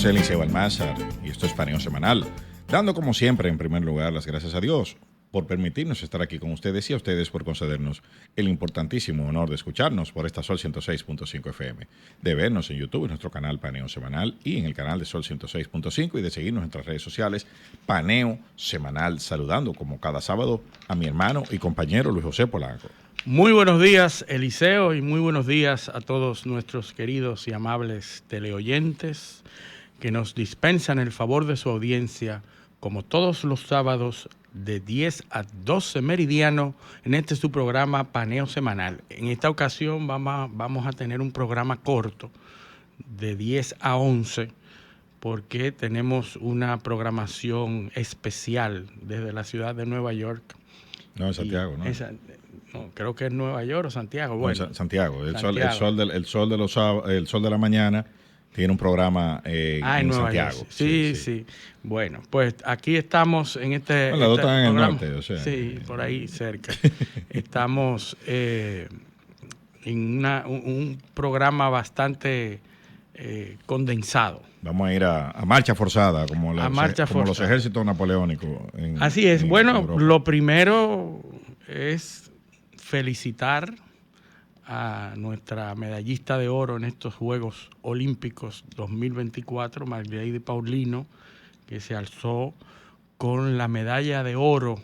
José Liceo Almázar y esto es Paneo Semanal, dando como siempre en primer lugar las gracias a Dios por permitirnos estar aquí con ustedes y a ustedes por concedernos el importantísimo honor de escucharnos por esta Sol 106.5 FM, de vernos en YouTube en nuestro canal Paneo Semanal y en el canal de Sol 106.5 y de seguirnos en nuestras redes sociales Paneo Semanal, saludando como cada sábado a mi hermano y compañero Luis José Polanco. Muy buenos días, Eliseo, y muy buenos días a todos nuestros queridos y amables teleoyentes que nos dispensan el favor de su audiencia, como todos los sábados, de 10 a 12 meridiano, en este su programa Paneo Semanal. En esta ocasión vamos a tener un programa corto, de 10 a 11, porque tenemos una programación especial desde la ciudad de Nueva York. No, en Santiago, ¿no? No, creo que es Nueva York o Santiago. Bueno, no, Santiago. Santiago. El sol de la mañana tiene un programa en Nueva Santiago. York. Sí. Bueno, pues aquí estamos en este. Bueno, las dos están en el programa. norte, o sea. Sí, por ahí cerca. Estamos en un programa bastante condensado. Vamos a ir a marcha forzada, como los ejércitos napoleónicos. Así es. En bueno, Europa. Lo primero es felicitar a nuestra medallista de oro en estos Juegos Olímpicos 2024, Marilady Paulino, que se alzó con la medalla de oro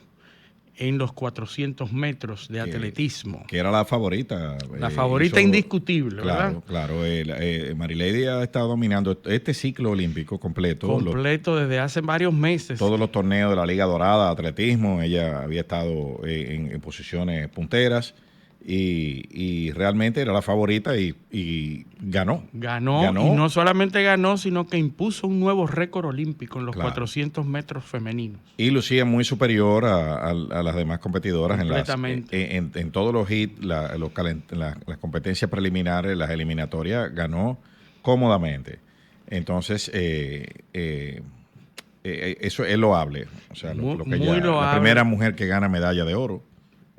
en los 400 metros de atletismo. Que era la favorita. La favorita indiscutible, claro, ¿verdad? Claro, Marilady ha estado dominando este ciclo olímpico completo. Completo desde hace varios meses. Todos los torneos de la Liga Dorada de atletismo, ella había estado en posiciones punteras. Y realmente era la favorita y ganó. Ganó, y no solamente ganó, sino que impuso un nuevo récord olímpico en los 400 metros femeninos. Y lucía muy superior a las demás competidoras en todos los hits, las competencias preliminares, las eliminatorias, ganó cómodamente. Entonces, eso es loable. O sea, la primera mujer que gana medalla de oro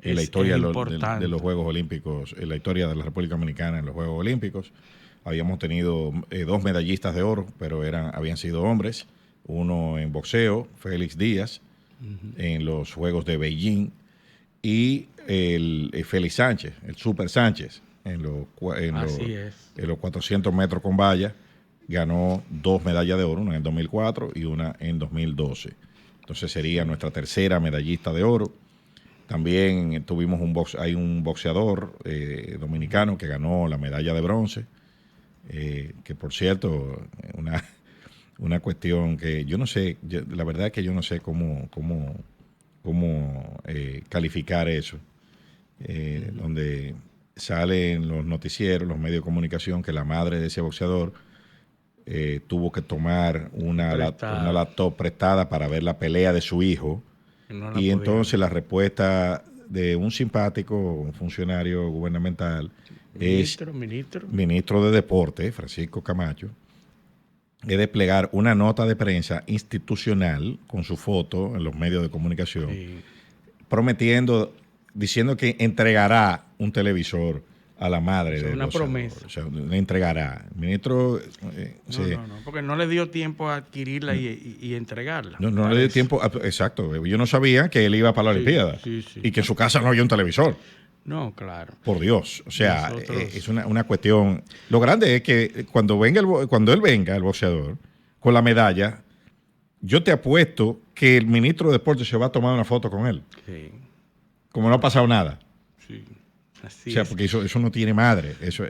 en la historia de los Juegos Olímpicos, en la historia de la República Dominicana en los Juegos Olímpicos. Habíamos tenido dos medallistas de oro, pero habían sido hombres. Uno en boxeo, Félix Díaz, en los Juegos de Beijing, y el Félix Sánchez, el Super Sánchez, en los 400 metros con valla, ganó 2 medallas de oro, una en el 2004 y una en 2012. Entonces sería nuestra tercera medallista de oro. También tuvimos hay un boxeador dominicano que ganó la medalla de bronce, que por cierto, una cuestión que yo no sé, la verdad es que yo no sé cómo calificar eso, donde salen los noticieros, los medios de comunicación, que la madre de ese boxeador tuvo que tomar una laptop prestada para ver la pelea de su hijo. Y entonces la respuesta de un simpático, un funcionario gubernamental, ministro de Deporte, Francisco Camacho, es desplegar una nota de prensa institucional con su foto en los medios de comunicación, diciendo que entregará un televisor a la madre de una promesa. O sea, le entregará. El ministro... No, porque no le dio tiempo a adquirirla y entregarla. No le dio tiempo... Exacto. Yo no sabía que él iba para la Olimpiada. Y que en su casa no había un televisor. No, claro. Por Dios. O sea, es una cuestión... Lo grande es que cuando él venga, el boxeador, con la medalla, yo te apuesto que el ministro de Deportes se va a tomar una foto con él. Sí. Como no ha pasado nada. Sí. Así porque eso no tiene madre. Eso.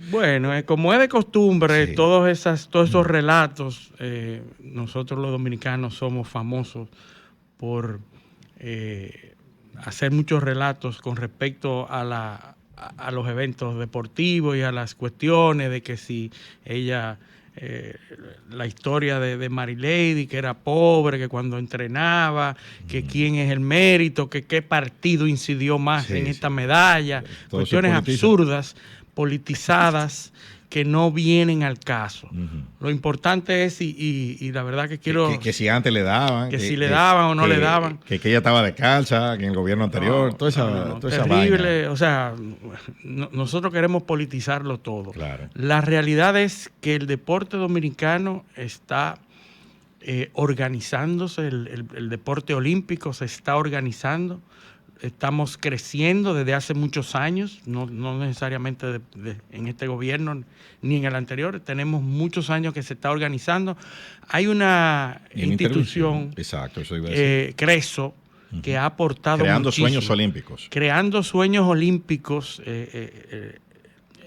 Bueno, como es de costumbre, sí. Todos esos relatos, nosotros los dominicanos somos famosos por hacer muchos relatos con respecto a los eventos deportivos y a las cuestiones de que si ella... la historia de Marilady, que era pobre, que cuando entrenaba, que quién es el mérito, que qué partido incidió más en esta medalla, cuestiones absurdas, politizadas, que no vienen al caso. Lo importante es, y la verdad que quiero... Que si antes le daban. Que si le daban o no le daban. Que ella estaba descalza, que en el gobierno anterior, toda esa terrible, vaina. O sea, nosotros queremos politizarlo todo. Claro. La realidad es que el deporte dominicano está organizándose, el deporte olímpico se está organizando. Estamos creciendo desde hace muchos años, no necesariamente en este gobierno ni en el anterior. Tenemos muchos años que se está organizando. Hay una institución, exacto, eso iba a decir. CRESO, que ha aportado Creando muchísimo. Sueños Olímpicos. Creando Sueños Olímpicos es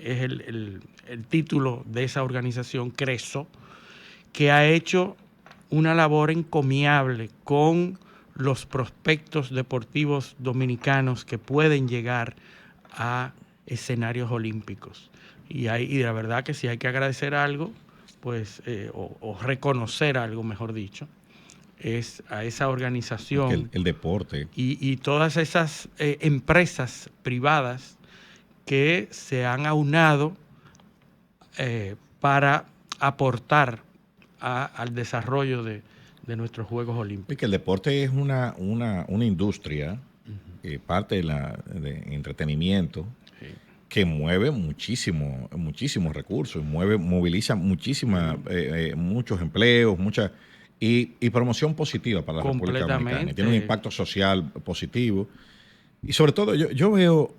el título de esa organización, CRESO, que ha hecho una labor encomiable con los prospectos deportivos dominicanos que pueden llegar a escenarios olímpicos. Y la verdad que si hay que agradecer algo, pues, o reconocer algo, mejor dicho, es a esa organización. El deporte. Y todas esas empresas privadas que se han aunado para aportar al desarrollo de nuestros Juegos Olímpicos. Y que el deporte es una industria, parte de entretenimiento, sí, que mueve muchísimos recursos, moviliza muchos empleos, y promoción positiva para la República Dominicana. Y tiene un impacto social positivo. Y sobre todo, yo veo,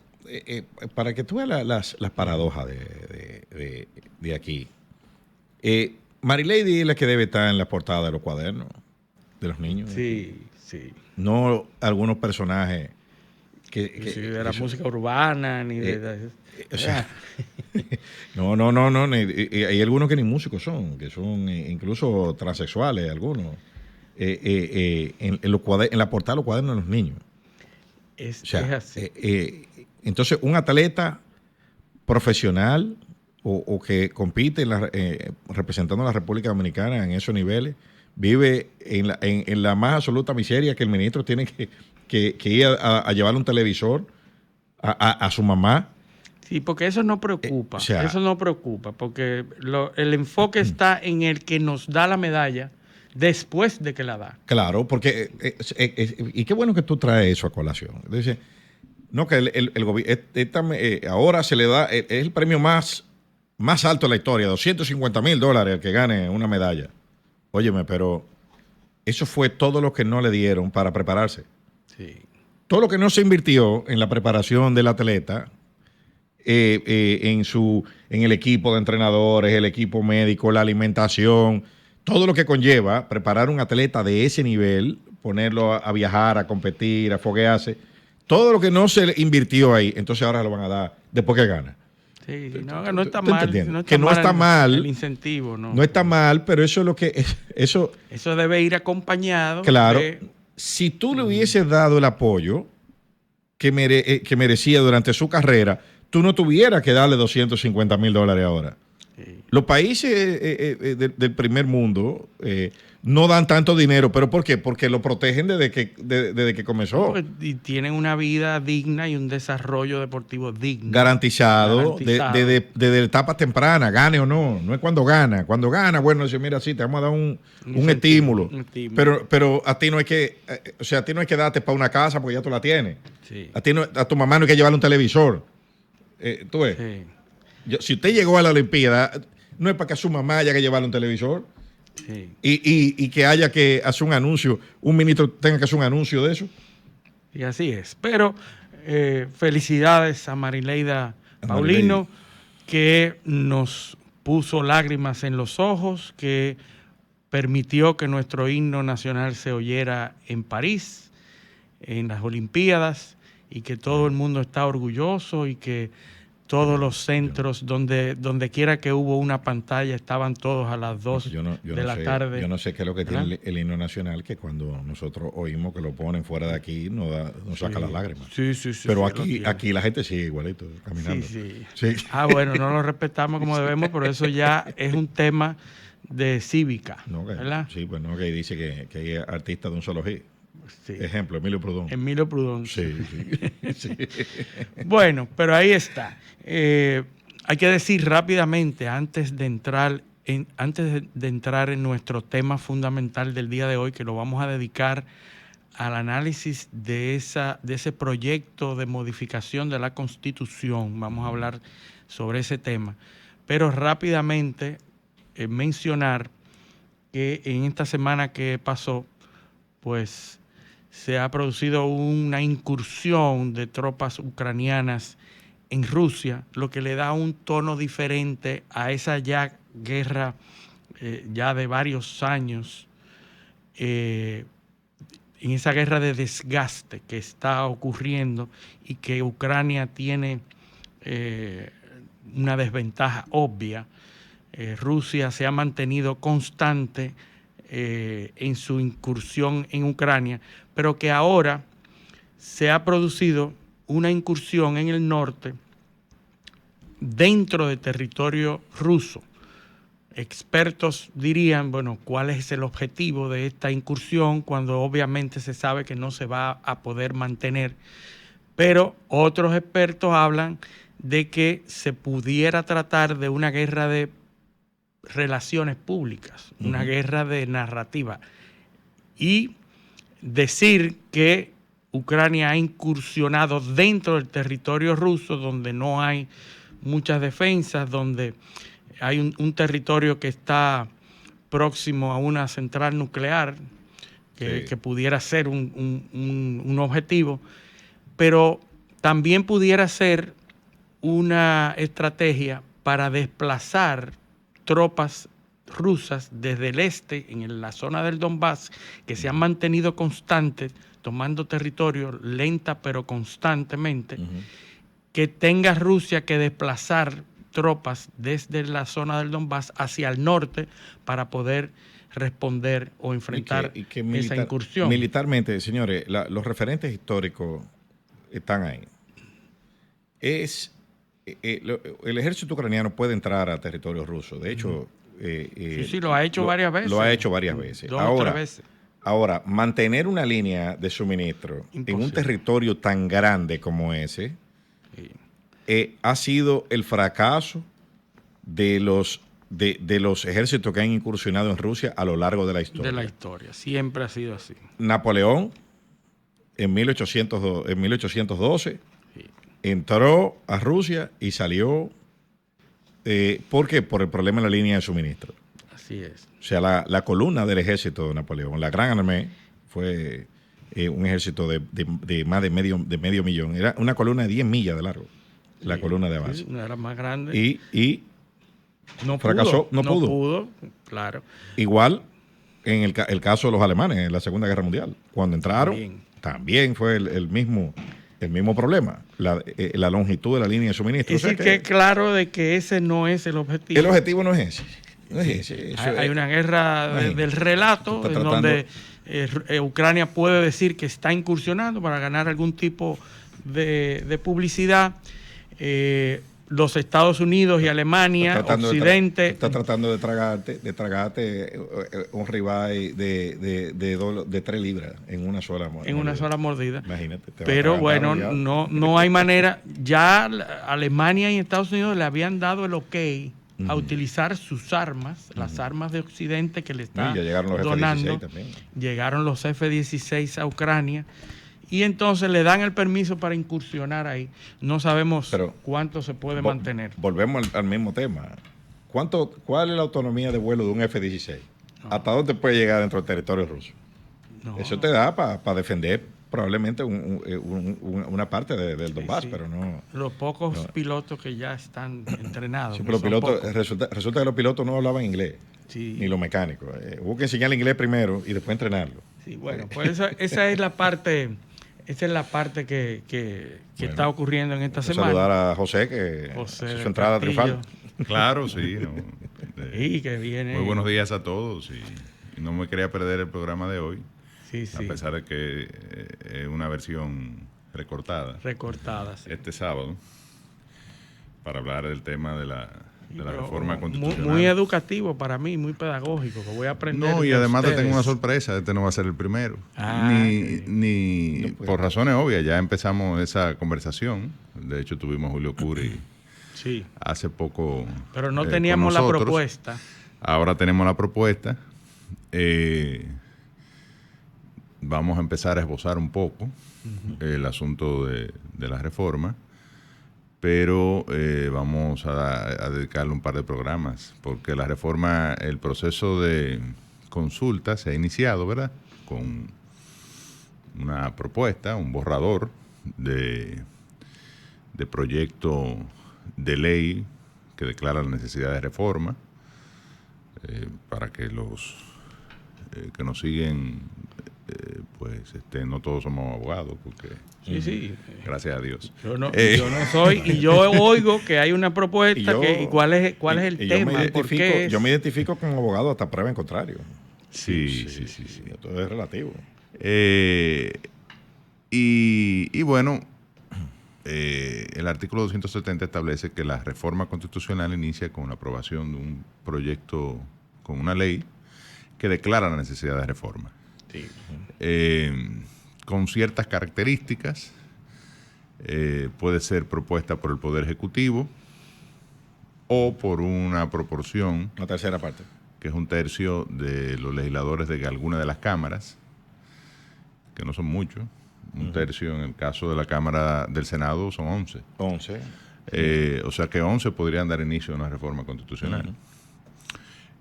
para que tú veas las paradojas de aquí, Marilady es la que debe estar en la portada de los cuadernos de los niños. Sí, sí. No algunos personajes que de la música urbana, ni o sea, no. Hay algunos que ni músicos son, que son incluso transexuales, algunos. En la portada de los cuadernos de los niños. Es así. Entonces, un atleta profesional o que compite representando a la República Dominicana en esos niveles, vive en la más absoluta miseria, que el ministro tiene que ir a llevarle un televisor a su mamá. Sí, porque eso no preocupa. Eso no preocupa, porque el enfoque está en el que nos da la medalla después de que la da. Claro, porque y qué bueno que tú traes eso a colación. Entonces, no, que el gobierno ahora se le da, es el premio más alto de la historia, $250,000 al que gane una medalla. Óyeme, pero eso fue todo lo que no le dieron para prepararse. Sí. Todo lo que no se invirtió en la preparación del atleta, en el equipo de entrenadores, el equipo médico, la alimentación, todo lo que conlleva preparar un atleta de ese nivel, ponerlo a viajar, a competir, a foguearse, todo lo que no se invirtió ahí, entonces ahora lo van a dar después que gana. Sí, no está mal. No está mal. El incentivo, ¿no? No está mal, pero eso es lo que... Eso debe ir acompañado. Claro. Si tú le hubieses dado el apoyo que merecía durante su carrera, tú no tuvieras que darle $250,000 ahora. Sí. Los países del primer mundo no dan tanto dinero, ¿pero por qué? Porque lo protegen desde que comenzó. Y tienen una vida digna y un desarrollo deportivo digno. Garantizado. Desde etapas tempranas, gane o no. No es cuando gana. Cuando gana, bueno, dice, mira, sí, te vamos a dar un estímulo. Pero a ti no hay que, a ti no hay que darte para una casa porque ya tú la tienes. Sí. A tu mamá no hay que llevarle un televisor. ¿Tú ves? Sí. Si usted llegó a la Olimpiada, no es para que a su mamá haya que llevarle un televisor. Sí. Y que haya que hacer un anuncio, un ministro tenga que hacer un anuncio de eso. Y así es. Pero felicidades a Marileida Paulino, que nos puso lágrimas en los ojos, que permitió que nuestro himno nacional se oyera en París, en las Olimpiadas, y que todo el mundo está orgulloso y que todos los centros, donde quiera que hubo una pantalla, estaban todos a las 2 de la tarde. Yo no sé qué es lo que tiene el himno nacional, que cuando nosotros oímos que lo ponen fuera de aquí, nos saca las lágrimas. Sí. Pero aquí la gente sigue igualito, caminando. Sí. Bueno, no lo respetamos como debemos, pero eso ya es un tema de cívica, ¿verdad? Sí, pues no, que dice que hay artistas de un solo hit. Sí. Ejemplo, Emilio Prudón. Sí. Sí. Bueno, pero ahí está. hay que decir rápidamente, antes de entrar en nuestro tema fundamental del día de hoy, que lo vamos a dedicar al análisis de ese proyecto de modificación de la Constitución. Vamos a hablar sobre ese tema. Pero rápidamente mencionar que en esta semana que pasó, pues se ha producido una incursión de tropas ucranianas en Rusia, lo que le da un tono diferente a esa ya guerra ya de varios años, en esa guerra de desgaste que está ocurriendo y que Ucrania tiene una desventaja obvia. Rusia se ha mantenido constante en su incursión en Ucrania, pero que ahora se ha producido una incursión en el norte dentro del territorio ruso. Expertos dirían, bueno, ¿cuál es el objetivo de esta incursión? Cuando obviamente se sabe que no se va a poder mantener. Pero otros expertos hablan de que se pudiera tratar de una guerra de relaciones públicas, una guerra de narrativa. Y decir que Ucrania ha incursionado dentro del territorio ruso, donde no hay muchas defensas, donde hay un territorio que está próximo a una central nuclear, que pudiera ser un objetivo, pero también pudiera ser una estrategia para desplazar tropas rusas desde el este, en la zona del Donbass, que se han mantenido constantes, tomando territorio lenta pero constantemente, que tenga Rusia que desplazar tropas desde la zona del Donbass hacia el norte para poder responder o enfrentar esa incursión. Militarmente, señores, los referentes históricos están ahí. El ejército ucraniano puede entrar a territorio ruso. De hecho, sí, lo ha hecho varias veces. Lo ha hecho varias veces. Dos o tres veces. Ahora, mantener una línea de suministro en un territorio tan grande como ese ha sido el fracaso de los ejércitos que han incursionado en Rusia a lo largo de la historia. De la historia, siempre ha sido así. Napoleón, en 1812, entró a Rusia y salió. ¿Por qué? Por el problema en la línea de suministro. Así es. O sea, la columna del ejército de Napoleón, la Gran Armée, fue un ejército de más de medio millón. Era una columna de 10 millas de largo, la columna de avance. Sí, era más grande. Y no fracasó, no pudo. Claro. Igual en el caso de los alemanes en la Segunda Guerra Mundial. Cuando entraron, también fue el mismo problema, la longitud de la línea de suministro. Es decir, que claro de que ese no es el objetivo. El objetivo no es ese. Hay una guerra del relato en donde Ucrania puede decir que está incursionando para ganar algún tipo de publicidad. Los Estados Unidos y Alemania, Occidente... Está tratando de tragarte un ribeye de 3 libras en una sola mordida. En una sola mordida. Imagínate. Pero bueno, no hay manera. Ya Alemania y Estados Unidos le habían dado el ok a utilizar sus armas, las armas de Occidente que le están donando. Llegaron los F-16 a Ucrania. Y entonces le dan el permiso para incursionar ahí. No sabemos cuánto se puede mantener. Volvemos al mismo tema. ¿Cuál es la autonomía de vuelo de un F-16? ¿Hasta dónde puede llegar dentro del territorio ruso? Eso te da para defender probablemente una parte del Donbass, pero no... Los pocos pilotos que ya están entrenados. Sí, pero resulta que los pilotos no hablaban inglés, ni los mecánicos. Hubo que enseñarle inglés primero y después entrenarlo. Sí, bueno, pues esa es la parte... Esa es la parte que está ocurriendo en esta semana. Saludar a José, que José su entrada triunfal. Claro, sí. Sí, que viene. Muy buenos días a todos. Y no me quería perder el programa de hoy. Sí. A pesar de que es una versión recortada. Sí. Este sábado, para hablar del tema de la reforma constitucional. Muy educativo para mí, muy pedagógico, que voy a aprender. No, y además te tengo una sorpresa, este no va a ser el primero. Por razones obvias, ya empezamos esa conversación. De hecho, tuvimos a Julio Curi hace poco. Pero no teníamos la propuesta. Ahora tenemos la propuesta. Vamos a empezar a esbozar un poco el asunto de la reforma, pero vamos a dedicarle un par de programas, porque la reforma, el proceso de consulta se ha iniciado, ¿verdad? Con una propuesta, un borrador de proyecto de ley que declara la necesidad de reforma, para que los que nos siguen, pues no todos somos abogados, porque sí. Gracias a Dios. Yo no soy, y yo oigo que hay una propuesta, ¿cuál es el tema? Yo me identifico como abogado hasta prueba en contrario. Sí. Todo es relativo. Y bueno, el artículo 270 establece que la reforma constitucional inicia con la aprobación de un proyecto, con una ley que declara la necesidad de reforma. Sí. Con ciertas características, puede ser propuesta por el Poder Ejecutivo o por una proporción, una tercera parte, que es un tercio de los legisladores de alguna de las cámaras, que no son muchos. Un tercio en el caso de la Cámara del Senado son 11. 11. O sea que 11 podrían dar inicio a una reforma constitucional.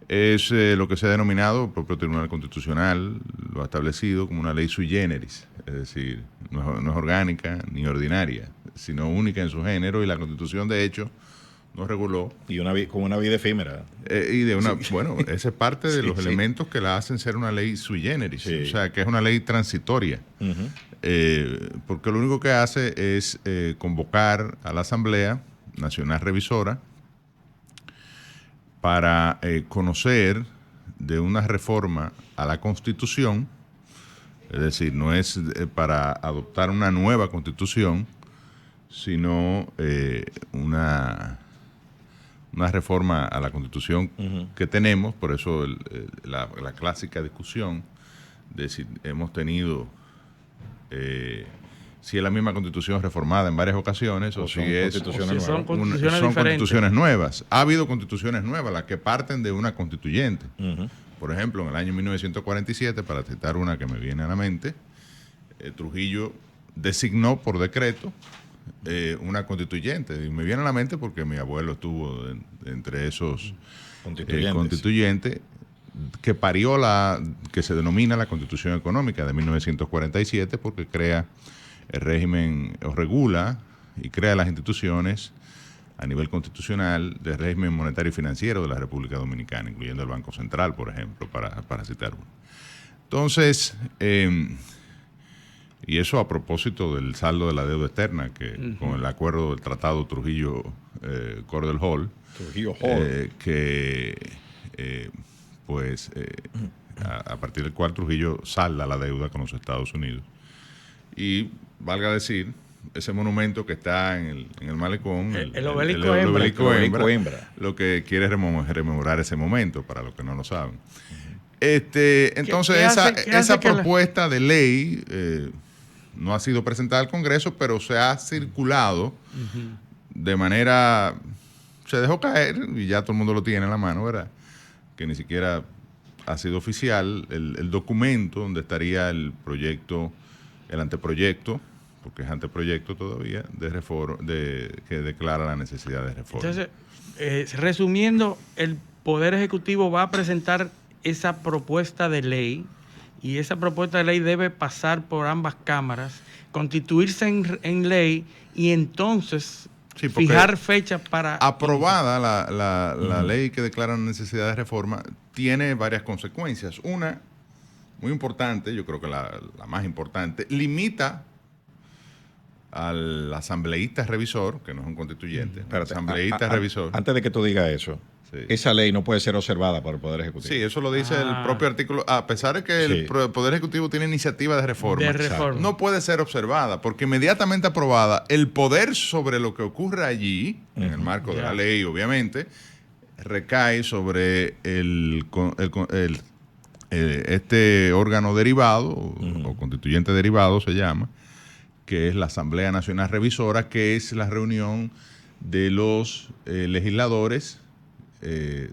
Es lo que se ha denominado, el propio Tribunal Constitucional lo ha establecido como una ley sui generis, es decir, no es orgánica ni ordinaria, sino única en su género, y la Constitución, de hecho, no reguló. Y con una vida efímera. Bueno, esa es parte de los elementos que la hacen ser una ley sui generis, o sea, que es una ley transitoria, porque lo único que hace es convocar a la Asamblea Nacional Revisora para conocer de una reforma a la Constitución, es decir, no es para adoptar una nueva Constitución, sino una reforma a la Constitución que tenemos. Por eso la clásica discusión de si hemos tenido, si es la misma Constitución reformada en varias ocasiones o si son constituciones nuevas. Ha habido constituciones nuevas, las que parten de una constituyente. Por ejemplo, en el año 1947, para citar una que me viene a la mente, Trujillo designó por decreto una constituyente. Y me viene a la mente porque mi abuelo estuvo entre esos constituyentes, que parió que se denomina la Constitución Económica de 1947, porque crea el régimen, o regula y crea las instituciones a nivel constitucional del régimen monetario y financiero de la República Dominicana, incluyendo el Banco Central, por ejemplo, para citar uno. Entonces, y eso a propósito del saldo de la deuda externa, que con el acuerdo del Tratado Trujillo-Cordell Hall, a partir del cual Trujillo salda la deuda con los Estados Unidos. Y valga decir, ese monumento que está en el malecón, el obelisco Hembra, lo que quiere rememorar ese momento, para los que no lo saben. Entonces, esa propuesta de ley no ha sido presentada al Congreso, pero se ha circulado de manera, se dejó caer y ya todo el mundo lo tiene en la mano, ¿verdad? Que ni siquiera ha sido oficial el documento donde estaría el proyecto, el anteproyecto, porque es anteproyecto todavía, de reforma, que declara la necesidad de reforma. Entonces, resumiendo, el Poder Ejecutivo va a presentar esa propuesta de ley, y esa propuesta de ley debe pasar por ambas cámaras, constituirse en ley, y entonces fijar fechas para... Aprobada la ley que declara la necesidad de reforma, tiene varias consecuencias. Una, muy importante, yo creo que la más importante, limita al asambleísta revisor, que no es un constituyente, Espérate, asambleísta revisor. Antes de que tú digas eso, esa ley no puede ser observada por el Poder Ejecutivo. Sí, eso lo dice el propio artículo. A pesar de que el Poder Ejecutivo tiene iniciativa de reforma, no puede ser observada, porque inmediatamente aprobada, el poder sobre lo que ocurre allí, en el marco de la ley, obviamente, recae sobre este órgano derivado, o constituyente derivado se llama, que es la Asamblea Nacional Revisora, que es la reunión de los legisladores,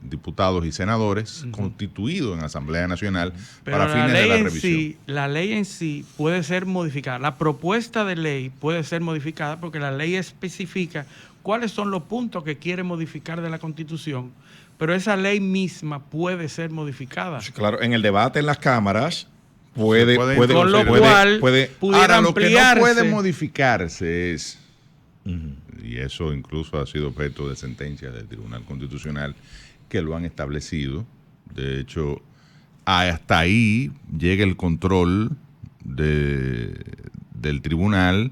diputados y senadores constituidos en Asamblea Nacional para fines de la revisión. La ley en sí puede ser modificada. La propuesta de ley puede ser modificada porque la ley especifica cuáles son los puntos que quiere modificar de la Constitución, pero esa ley misma puede ser modificada. Claro, en el debate en las cámaras puede con lo cual pudiera ahora, lo que no ampliarse. puede modificarse es, y eso incluso ha sido objeto de sentencias del Tribunal Constitucional que lo han establecido. De hecho, hasta ahí llega el control del tribunal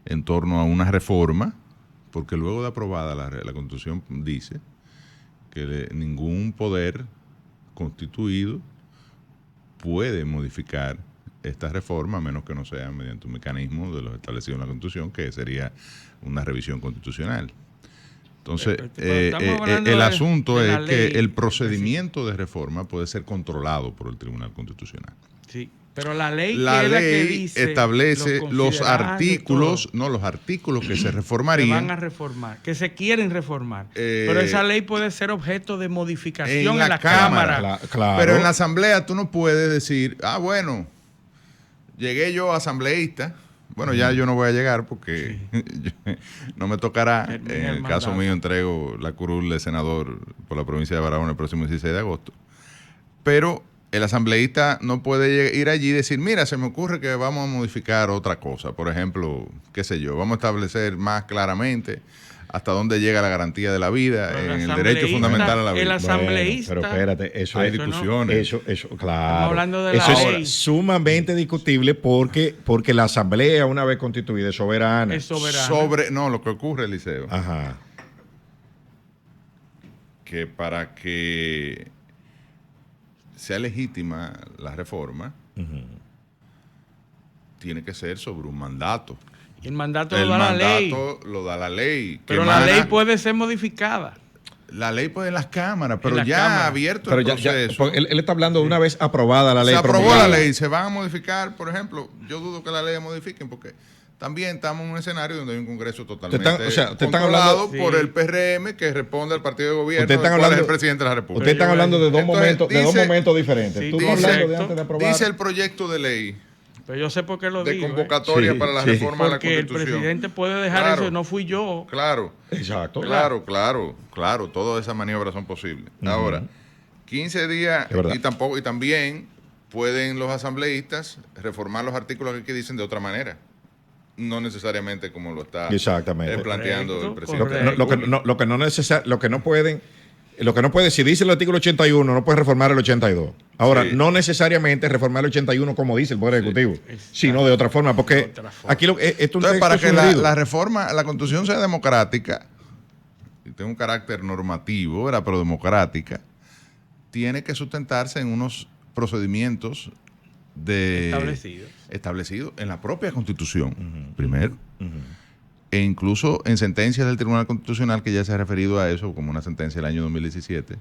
en torno a una reforma, porque luego de aprobada la Constitución dice que ningún poder constituido puede modificar esta reforma a menos que no sea mediante un mecanismo de los establecidos en la Constitución, que sería una revisión constitucional. Entonces, el asunto es que el procedimiento de reforma puede ser controlado por el Tribunal Constitucional. Sí, pero la ley que dice establece los artículos que se reformarían. Que van a reformar, que se quieren reformar. Pero esa ley puede ser objeto de modificación en la Cámara. Claro. Pero en la Asamblea tú no puedes decir, bueno, llegué yo asambleísta. Bueno, ya yo no voy a llegar porque no me tocará. En el caso mío entrego la curul de senador por la provincia de Barahona el próximo 16 de agosto. Pero el asambleísta no puede ir allí y decir, mira, se me ocurre que vamos a modificar otra cosa. Por ejemplo, qué sé yo, vamos a establecer más claramente hasta dónde llega la garantía de la vida en el derecho fundamental a la vida. El asambleísta. Pero espérate, eso hay es discusiones. Eso, claro. Estamos hablando de eso la ley. Es sumamente discutible porque la asamblea, una vez constituida, es soberana. Es soberana. No, lo que ocurre, Eliseo. Ajá. Que para que sea legítima la reforma, tiene que ser sobre un mandato. El mandato lo da la ley. El mandato lo da la ley. Pero la ley puede ser modificada. La ley puede en las cámaras, pero ya ha abierto el proceso. Él está hablando de una vez aprobada la ley. Se aprobó la ley, se van a modificar, por ejemplo, yo dudo que la ley la modifiquen porque también estamos en un escenario donde hay un Congreso totalmente controlado por el PRM que responde al partido de gobierno del cual es el presidente de la República. Ustedes están hablando de dos momentos diferentes. Sí, Tú estás hablando de antes de aprobar. Dice el proyecto de ley. Pero yo sé por qué lo de digo. De convocatoria para la reforma de la Constitución. Porque el presidente puede dejar eso, no fui yo. Claro. Exacto. Claro. Todas esas maniobras son posibles. Ahora, 15 días y también pueden los asambleístas reformar los artículos que dicen de otra manera. No necesariamente como lo está planteando el presidente. Lo que no puede, si dice el artículo 81, no puede reformar el 82. Ahora, no necesariamente reformar el 81 como dice el Poder Ejecutivo, sino de otra forma, porque aquí entonces, para que la reforma, la Constitución sea democrática, y tenga un carácter normativo, pero democrática, tiene que sustentarse en unos procedimientos establecidos en la propia Constitución, primero. E incluso en sentencias del Tribunal Constitucional, que ya se ha referido a eso, como una sentencia del año 2017,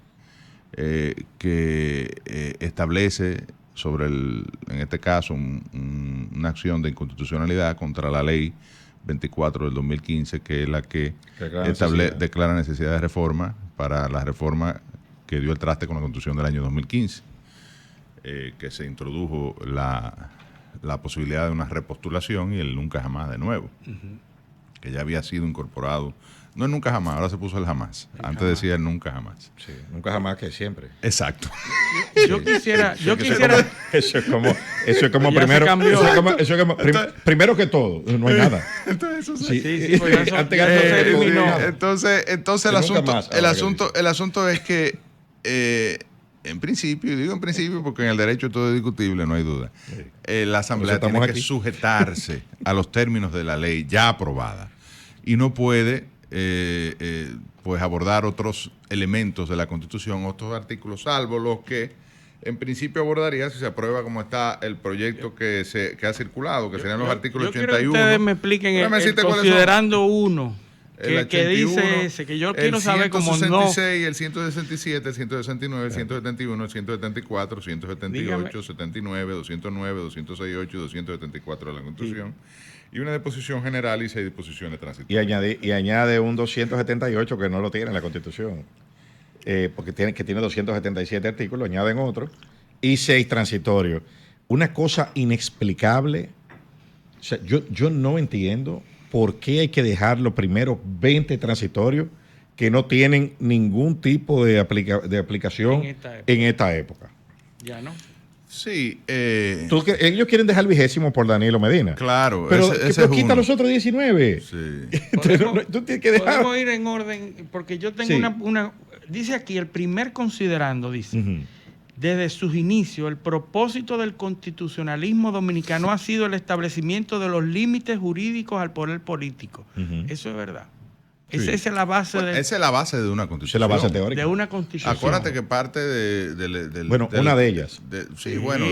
que establece sobre, en este caso, una acción de inconstitucionalidad contra la ley 24 del 2015, que es la que declara necesidad de reforma para la reforma que dio el traste con la Constitución del año 2015, que se introdujo la posibilidad de una repostulación y el nunca jamás de nuevo. Que ya había sido incorporado. No el nunca jamás, ahora se puso el jamás. Antes decía el nunca jamás. Sí, nunca jamás que siempre. Exacto. Yo quisiera. Eso es como primero que todo, no hay nada. Entonces el asunto es que en principio, y digo en principio porque en el derecho todo es discutible, no hay duda. La Asamblea tiene que sujetarse a los términos de la ley ya aprobada y no puede pues abordar otros elementos de la Constitución, otros artículos, salvo los que en principio abordaría si se aprueba como está el proyecto que ha circulado, que serían los artículos 81. Quiero que ustedes me expliquen considerando uno que dice ese, que yo quiero saber cómo no. El 166, el 167, el 169, el 171, el 174, 178, 79, 209, 268 y 274 de la Constitución. Y una disposición general y 6 disposiciones transitorias. Y añade un 278 que no lo tiene en la Constitución. Porque tiene 277 artículos, añaden otro. Y 6 transitorios. Una cosa inexplicable. O sea, yo no entiendo por qué hay que dejar los primeros 20 transitorios que no tienen ningún tipo de aplicación en esta época. Ya no. Sí. Ellos quieren dejar el 20º por Danilo Medina. Claro. Pero quita los otros 19. Sí. Tú tienes que dejar. Podemos ir en orden, porque yo tengo una... Dice aquí, el primer considerando, dice... Desde sus inicios, el propósito del constitucionalismo dominicano ha sido el establecimiento de los límites jurídicos al poder político. Eso es verdad. Sí. Esa es la base esa es la base de una constitución. Esa es la base teórica. De una constitución. Acuérdate que parte una de ellas.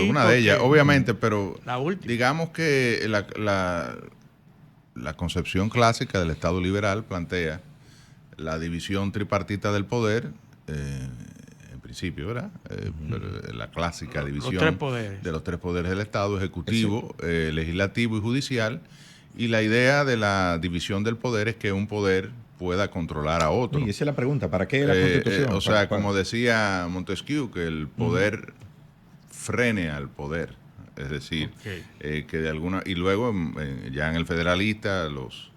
Una de ellas, obviamente, pero la última. Digamos que la concepción clásica del Estado liberal plantea la división tripartita del poder, principio, ¿verdad? La clásica división de los 3 poderes del Estado, ejecutivo, legislativo y judicial, y la idea de la división del poder es que un poder pueda controlar a otro. Y esa es la pregunta, ¿para qué la Constitución? Como decía Montesquieu, que el poder frene al poder, es decir, que de alguna... Y luego, ya en el federalista, los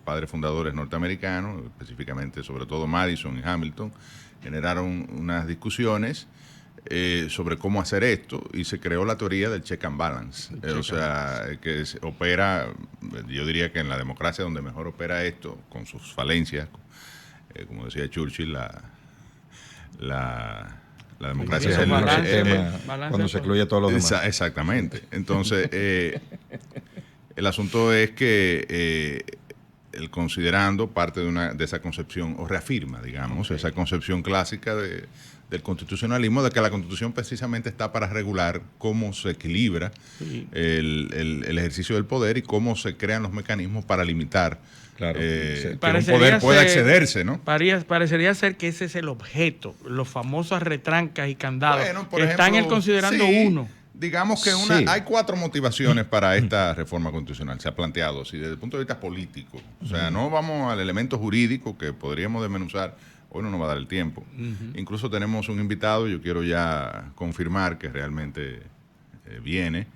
padres fundadores norteamericanos, específicamente sobre todo Madison y Hamilton, generaron unas discusiones sobre cómo hacer esto y se creó la teoría del check and balance. Que opera, yo diría que en la democracia donde mejor opera esto, con sus falencias, como decía Churchill, la democracia es el cuando se excluye a todos los demás. Exactamente. Entonces, el asunto es que el considerando parte de esa concepción, o reafirma, digamos, esa concepción clásica del constitucionalismo, de que la Constitución precisamente está para regular cómo se equilibra el ejercicio del poder y cómo se crean los mecanismos para limitar que un poder pueda excederse, ¿no? Parecería ser que ese es el objeto, los famosos retrancas y candados, que están en el considerando uno. Digamos que hay 4 motivaciones para esta reforma constitucional, se ha planteado así, desde el punto de vista político. O sea, no vamos al elemento jurídico que podríamos desmenuzar, hoy no nos va a dar el tiempo. Incluso tenemos un invitado, yo quiero ya confirmar que realmente viene,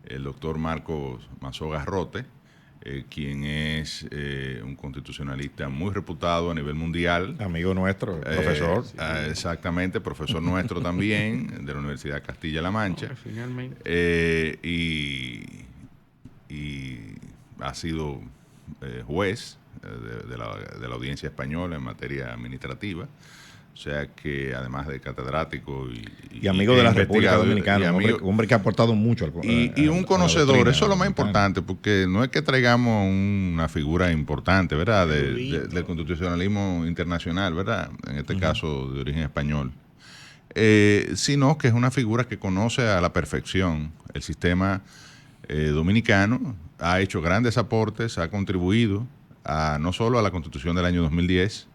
el doctor Marcos Mazó Garrote, quien es un constitucionalista muy reputado a nivel mundial. Amigo nuestro, profesor. Exactamente, profesor nuestro también, de la Universidad Castilla-La Mancha. Finalmente. Y ha sido juez de la audiencia española en materia administrativa. O sea que además de catedrático y amigo de la República Dominicana, hombre que ha aportado mucho y un conocedor, eso es lo más importante, porque no es que traigamos una figura importante, ¿verdad? Del constitucionalismo internacional, ¿verdad? En este caso de origen español, sino que es una figura que conoce a la perfección el sistema dominicano, ha hecho grandes aportes, ha contribuido no solo a la Constitución del año 2010,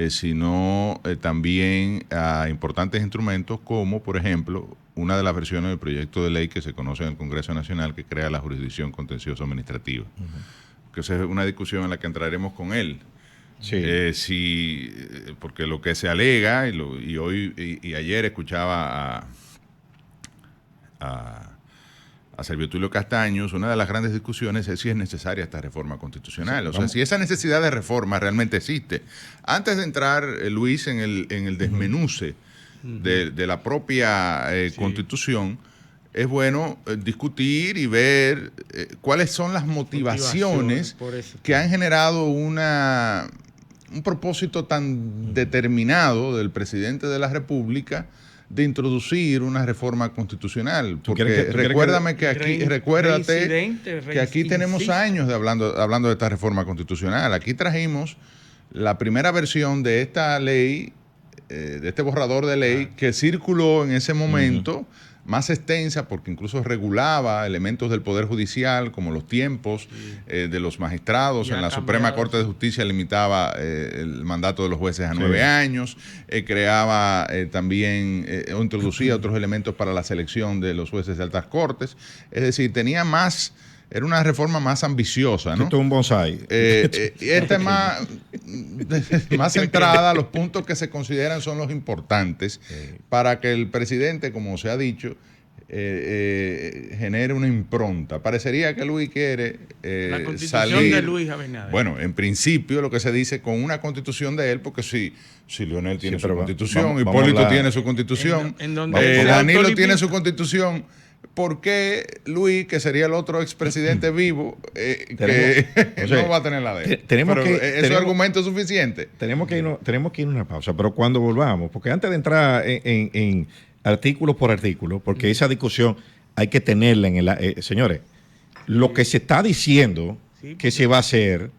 sino también a importantes instrumentos como, por ejemplo, una de las versiones del proyecto de ley que se conoce en el Congreso Nacional, que crea la jurisdicción contencioso administrativa. Que esa es una discusión en la que entraremos con él. Sí. Porque lo que se alega, y hoy y ayer escuchaba a Servio Tulio Castaños, una de las grandes discusiones es si es necesaria esta reforma constitucional. O sea, si esa necesidad de reforma realmente existe. Antes de entrar, Luis, en el desmenuce de la propia Constitución, es bueno discutir y ver cuáles son las motivaciones que han generado un propósito tan determinado del presidente de la República de introducir una reforma constitucional, porque recuérdate que aquí tenemos años hablando de esta reforma constitucional. Aquí trajimos la primera versión de esta ley este borrador de ley que circuló en ese momento, más extensa, porque incluso regulaba elementos del Poder Judicial, como los tiempos de los magistrados. En la Suprema Corte de Justicia limitaba el mandato de los jueces a 9 años, creaba también, o introducía otros elementos para la selección de los jueces de altas cortes. Es decir, tenía más... Era una reforma más ambiciosa, ¿no? Esto es un bonsai. Esta es más centrada a los puntos que se consideran son los importantes para que el presidente, como se ha dicho, genere una impronta. Parecería que Luis quiere la constitución salir de Luis Abinader. Bueno, en principio lo que se dice con una constitución de él, porque si Leonel tiene su constitución, Hipólito tiene su constitución, Danilo tiene su constitución, ¿por qué Luis, que sería el otro expresidente vivo, no va a tener la de él? ¿Ese argumento es suficiente? Tenemos que ir a una pausa, pero cuando volvamos, porque antes de entrar en artículo por artículo, porque esa discusión hay que tenerla en el... señores, lo que se está diciendo que se va a hacer,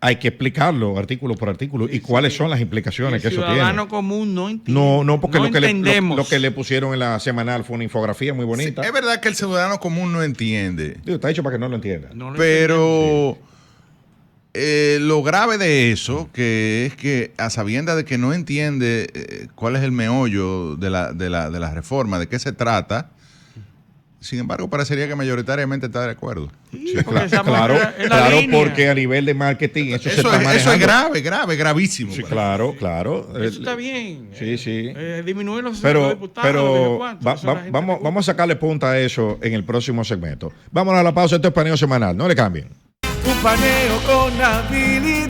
hay que explicarlo artículo por artículo y cuáles son las implicaciones que eso tiene. El ciudadano común no entiende. No, porque lo que le pusieron en la semanal fue una infografía muy bonita. Sí, es verdad que el ciudadano común no entiende. Está hecho para que no lo entienda. Pero lo grave de eso, que es que a sabiendas de que no entiende cuál es el meollo de la reforma, de qué se trata, sin embargo, parecería que mayoritariamente está de acuerdo. Sí, claro, porque a nivel de marketing eso es gravísimo. Sí, claro. Eso está bien. Sí. Disminuir los diputados. Pero vamos a sacarle punta a eso en el próximo segmento. Vámonos a la pausa. Esto es Paneo Semanal. No le cambien. Un paneo con habilidad.